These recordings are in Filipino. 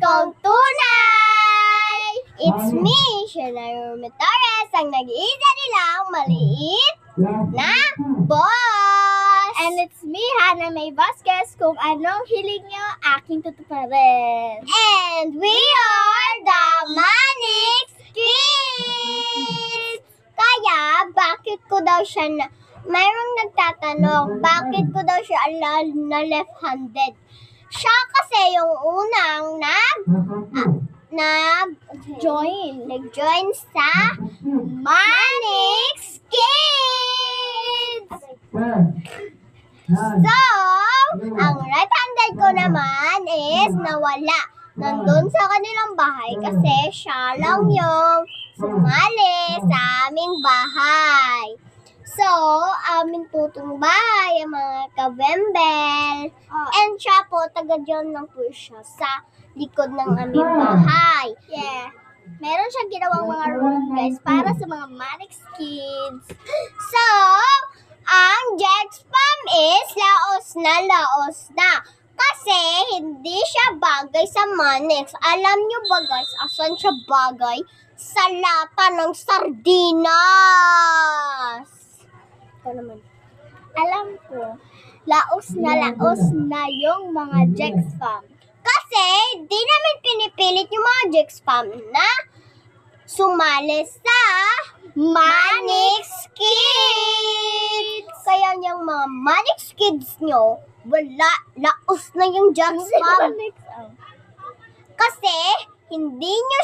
kong tunay! It's me, Shanayo Torres, ang nag-iisa nilang maliit na boss! And it's me, Hannah May Vasquez, kung anong hiling nyo, aking tutuparin. And we are the Manix Kids! Kaya, bakit ko daw siya mayroong nagtatanong, bakit ko daw siya na left-handed? Siya kasi yung unang nag-join sa Manix Kids! So, ang right-handed ko naman is nawala. Nandun sa kanilang bahay kasi siya lang yung sumali sa aming bahay. So, aming tutong bahay, ang mga kabembel. And siya po, taga dyan lang po siya sa likod ng aming bahay. Yeah. Meron siyang ginawang mga room, guys, para sa mga Manix Kids. So, ang Jexpam is laos na. Kasi hindi siya bagay sa Manix. Alam nyo ba guys, asan siya bagay? Sa lata ng sardinas. Ito naman. Alam ko, laos na yung mga Jexpam. Kasi di namin pinipilit yung mga Jexpam na sumali sa Manix Kids. Kaya yung mga Manix Kids nyo, wala, laos na yung Jexpam. Kasi hindi nyo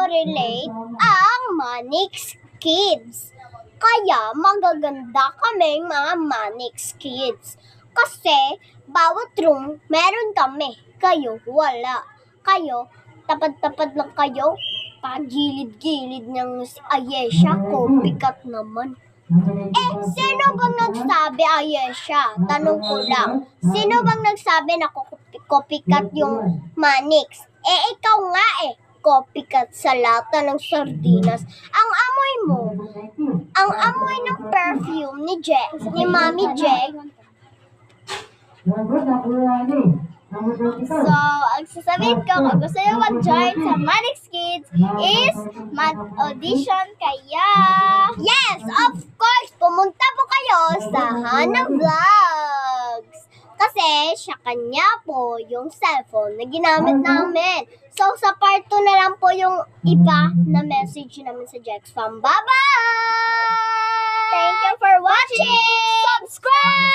relate ang Manix Kids. Kaya magaganda kami mga Manix Kids. Kasi bawat room meron kami. Kayo wala. Kayo tapad-tapad lang kayo. Pagilid-gilid ng si Ayesha. Copycat naman. Sino bang nagsabi, Ayesha? Tanong ko lang. Sino bang nagsabi na copycat yung Manix? Ikaw nga copycat sa lata ng sardinas. Ang amoy mo, ang amoy ng perfume ni Mami Jack. So, ang sasabihin ko, kung gusto nyo mag-join sa Manix Kids is mag-audition kaya. Yes, of course, pumunta po kayo sa Hannah Vlogs. Kasi siya kanya po yung cellphone na ginamit namin. So, sa part 2 na lang po yung iba na message namin sa Jexpam. Bye-bye! Thank you for watching! Subscribe!